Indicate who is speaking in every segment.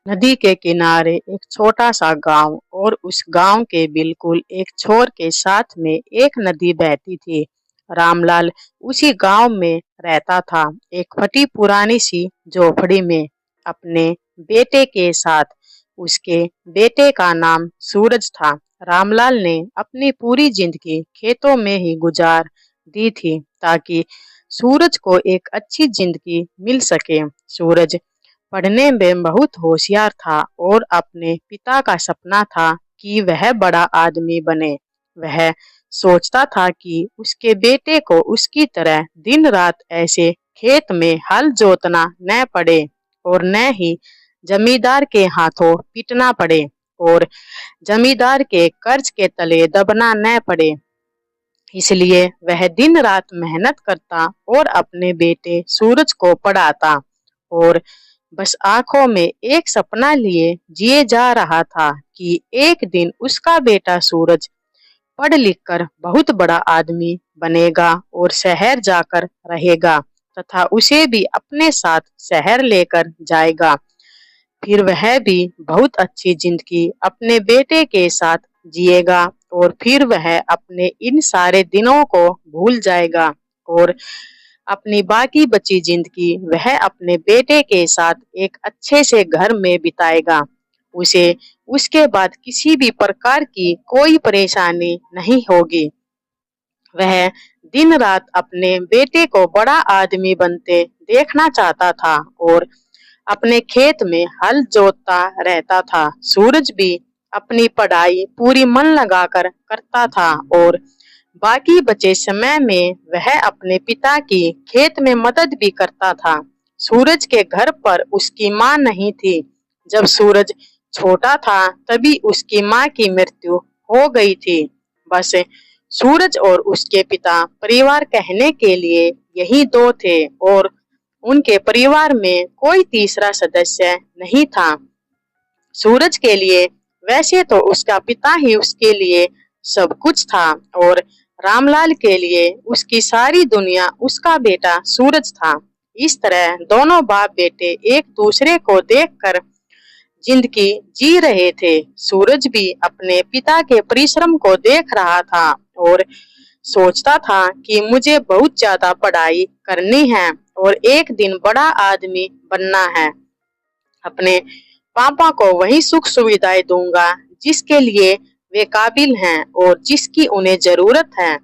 Speaker 1: नदी के किनारे एक छोटा सा गांव और उस गांव के बिल्कुल एक छोर के साथ में एक नदी बहती थी। रामलाल उसी गांव में रहता था, एक फटी पुरानी सी झोपड़ी में अपने बेटे के साथ। उसके बेटे का नाम सूरज था। रामलाल ने अपनी पूरी जिंदगी खेतों में ही गुजार दी थी ताकि सूरज को एक अच्छी जिंदगी मिल सके। सूरज पढ़ने में बहुत होशियार था और अपने पिता का सपना था कि वह बड़ा आदमी बने। वह सोचता था कि उसके बेटे को उसकी तरह दिन रात ऐसे खेत में हल जोतना न पड़े और न ही जमींदार के हाथों पीटना पड़े और जमींदार के कर्ज के तले दबना न पड़े। इसलिए वह दिन रात मेहनत करता और अपने बेटे सूरज को पढ़ाता और बस आंखों में एक सपना लिए जिए जा रहा था कि एक दिन उसका बेटा सूरज पढ़ लिख कर बहुत बड़ा आदमी बनेगा और शहर जाकर रहेगा तथा उसे भी अपने साथ शहर लेकर जाएगा। फिर वह भी बहुत अच्छी जिंदगी अपने बेटे के साथ जिएगा और फिर वह अपने इन सारे दिनों को भूल जाएगा और अपनी बाकी बची जिंदगी वह अपने बेटे के साथ एक अच्छे से घर में बिताएगा। उसे उसके बाद किसी भी प्रकार की कोई परेशानी नहीं होगी। वह दिन रात अपने बेटे को बड़ा आदमी बनते देखना चाहता था और अपने खेत में हल जोतता रहता था। सूरज भी अपनी पढ़ाई पूरी मन लगाकर करता था और बाकी बचे समय में वह अपने पिता की खेत में मदद भी करता था। सूरज के घर पर उसकी माँ नहीं थी। जब सूरज छोटा था तभी उसकी माँ की मृत्यु हो गई थी। बस सूरज और उसके पिता परिवार कहने के लिए यही दो थे और उनके परिवार में कोई तीसरा सदस्य नहीं था। सूरज के लिए वैसे तो उसका पिता ही उसके लिए सब कुछ था और रामलाल के लिए उसकी सारी दुनिया उसका बेटा सूरज था। इस तरह दोनों बाप बेटे एक दूसरे को देखकर जिंदगी जी रहे थे। सूरज भी अपने पिता के परिश्रम को देख रहा था और सोचता था कि मुझे बहुत ज्यादा पढ़ाई करनी है और एक दिन बड़ा आदमी बनना है। अपने पापा को वही सुख सुविधाएं दूंगा जिसके लिए वे काबिल हैं और जिसकी उन्हें जरूरत है।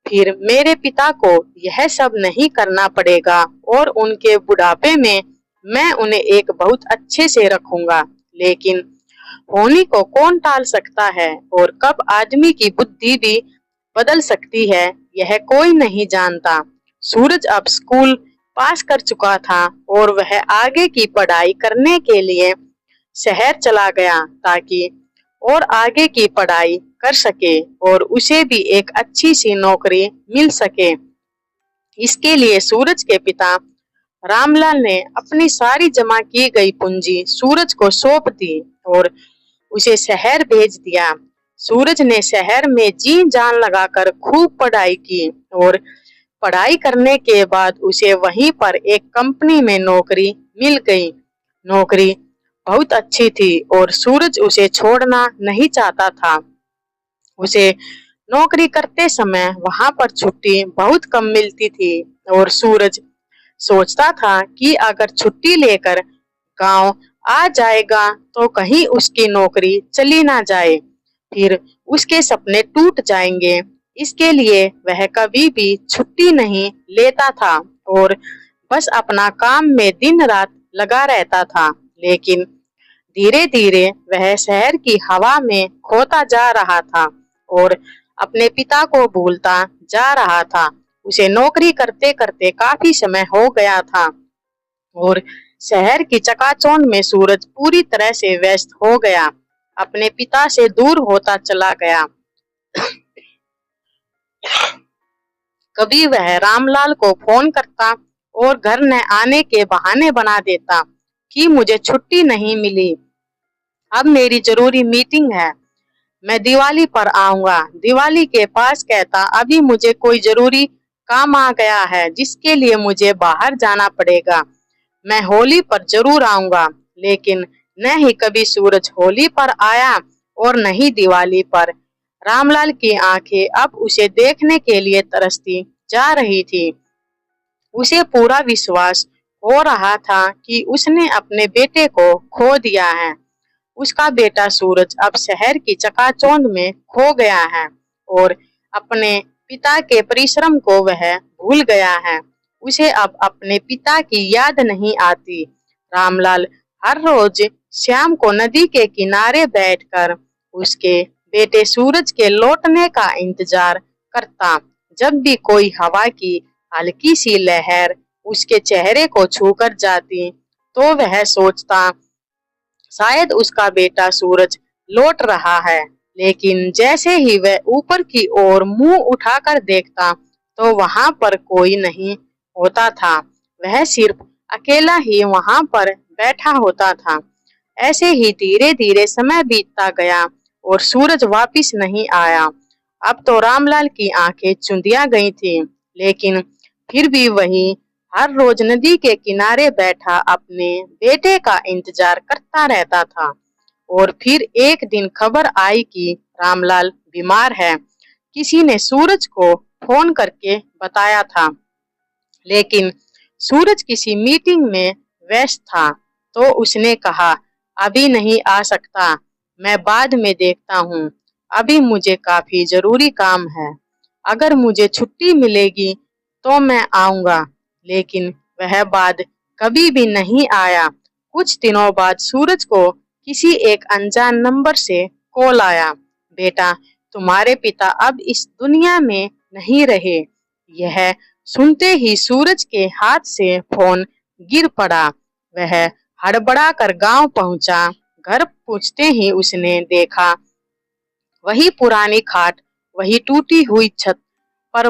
Speaker 1: फिर मेरे पिता को यह सब नहीं करना पड़ेगा और उनके बुढ़ापे में मैं उन्हें एक बहुत अच्छे से रखूंगा। लेकिन होनी को कौन टाल सकता है और कब आदमी की बुद्धि भी बदल सकती है यह कोई नहीं जानता। सूरज अब स्कूल पास कर चुका था और वह आगे की पढ़ाई करने के लिए शहर चला गया ताकि और आगे की पढ़ाई कर सके और उसे भी एक अच्छी सी नौकरी मिल सके। इसके लिए सूरज के पिता रामलाल ने अपनी सारी जमा की गई पूंजी सूरज को सौंप दी और उसे शहर भेज दिया। सूरज ने शहर में जी जान लगाकर खूब पढ़ाई की और पढ़ाई करने के बाद उसे वहीं पर एक कंपनी में नौकरी मिल गई। नौकरी बहुत अच्छी थी और सूरज उसे छोड़ना नहीं चाहता था। उसे नौकरी करते समय वहां पर छुट्टी बहुत कम मिलती थी और सूरज सोचता था कि अगर छुट्टी लेकर गांव आ जाएगा तो कहीं उसकी नौकरी चली ना जाए, फिर उसके सपने टूट जाएंगे। इसके लिए वह कभी भी छुट्टी नहीं लेता था और बस अपना काम में दिन रात लगा रहता था। लेकिन धीरे धीरे वह शहर की हवा में खोता जा रहा था और अपने पिता को भूलता जा रहा था। उसे नौकरी करते करते काफी समय हो गया था और शहर की चकाचौंध में सूरज पूरी तरह से व्यस्त हो गया, अपने पिता से दूर होता चला गया। कभी वह रामलाल को फोन करता और घर न आने के बहाने बना देता कि मुझे छुट्टी नहीं मिली, अब मेरी जरूरी मीटिंग है, मैं दिवाली पर आऊंगा। दिवाली के पास कहता अभी मुझे कोई जरूरी काम आ गया है जिसके लिए मुझे बाहर जाना पड़ेगा, मैं होली पर जरूर आऊंगा। लेकिन न ही कभी सूरज होली पर आया और न ही दिवाली पर। रामलाल की आंखें अब उसे देखने के लिए तरसती जा रही थी। उसे पूरा विश्वास हो रहा था कि उसने अपने बेटे को खो दिया है। उसका बेटा सूरज अब शहर की चकाचौंध में खो गया है और अपने पिता के परिश्रम को वह भूल गया है। उसे अब अपने पिता की याद नहीं आती। रामलाल हर रोज शाम को नदी के किनारे बैठकर उसके बेटे सूरज के लौटने का इंतजार करता। जब भी कोई हवा की हल्की सी लहर उसके चेहरे को छूकर जाती तो वह सोचता शायद उसका बेटा सूरज लौट रहा है। लेकिन जैसे ही वह ऊपर की ओर मुंह उठाकर देखता तो वहां पर कोई नहीं होता था। वह सिर्फ अकेला ही वहां पर बैठा होता था। ऐसे ही धीरे धीरे समय बीतता गया और सूरज वापिस नहीं आया। अब तो रामलाल की आंखें चुंधिया गई थी, लेकिन फिर भी वही हर रोज नदी के किनारे बैठा अपने बेटे का इंतजार करता रहता था। और फिर एक दिन खबर आई कि रामलाल बीमार है। किसी ने सूरज को फोन करके बताया था, लेकिन सूरज किसी मीटिंग में व्यस्त था। तो उसने कहा, अभी नहीं आ सकता, मैं बाद में देखता हूँ, अभी मुझे काफी जरूरी काम है। अगर मुझे छुट्टी मिलेगी तो मैं आऊंगा। लेकिन वह बाद कभी भी नहीं आया। कुछ दिनों बाद सूरज को किसी एक अनजान नंबर से कॉल आया। बेटा, तुम्हारे पिता अब इस दुनिया में नहीं रहे। यह सुनते ही सूरज के हाथ से फोन गिर पड़ा। वह हड़बड़ा कर गांव पहुंचा। घर पहुंचते ही उसने देखा वही पुरानी खाट, वही टूटी हुई छत पर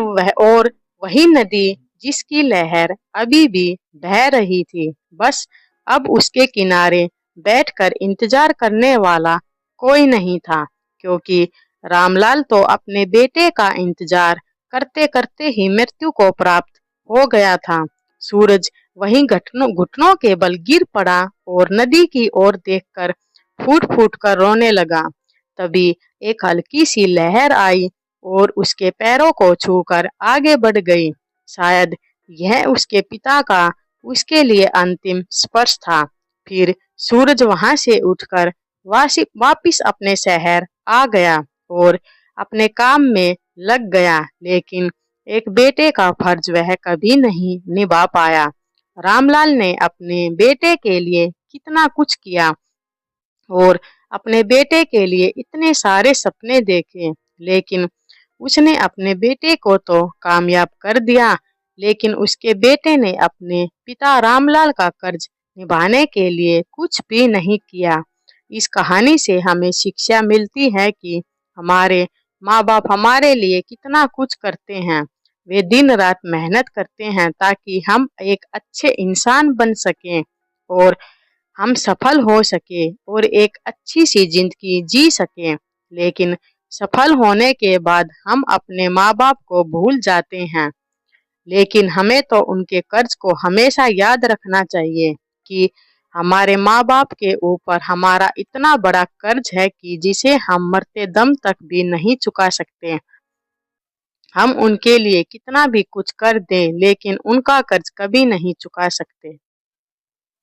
Speaker 1: वही नदी जिसकी लहर अभी भी बह रही थी। बस अब उसके किनारे बैठकर इंतजार करने वाला कोई नहीं था, क्योंकि रामलाल तो अपने बेटे का इंतजार करते करते ही मृत्यु को प्राप्त हो गया था। सूरज वहीं घुटनों के बल गिर पड़ा और नदी की ओर देखकर फूट फूट कर रोने लगा। तभी एक हल्की सी लहर आई और उसके पैरों को छूकर आगे बढ़ गई। शायद यह उसके पिता का उसके लिए अंतिम स्पर्श था। फिर सूरज वहां से उठकर वापिस अपने शहर आ गया और अपने काम में लग गया। लेकिन एक बेटे का फर्ज वह कभी नहीं निभा पाया। रामलाल ने अपने बेटे के लिए कितना कुछ किया और अपने बेटे के लिए इतने सारे सपने देखे, लेकिन उसने अपने बेटे को तो कामयाब कर दिया, लेकिन उसके बेटे ने अपने पिता रामलाल का कर्ज निभाने के लिए कुछ भी नहीं किया। इस कहानी से हमें शिक्षा मिलती है कि हमारे माँ बाप हमारे लिए कितना कुछ करते हैं। वे दिन रात मेहनत करते हैं ताकि हम एक अच्छे इंसान बन सकें और हम सफल हो सके और एक अच्छी सी जिंदगी जी सकें। लेकिन सफल होने के बाद हम अपने माँ बाप को भूल जाते हैं। लेकिन हमें तो उनके कर्ज को हमेशा याद रखना चाहिए कि हमारे माँ बाप के ऊपर हमारा इतना बड़ा कर्ज है कि जिसे हम मरते दम तक भी नहीं चुका सकते। हम उनके लिए कितना भी कुछ कर दें, लेकिन उनका कर्ज कभी नहीं चुका सकते।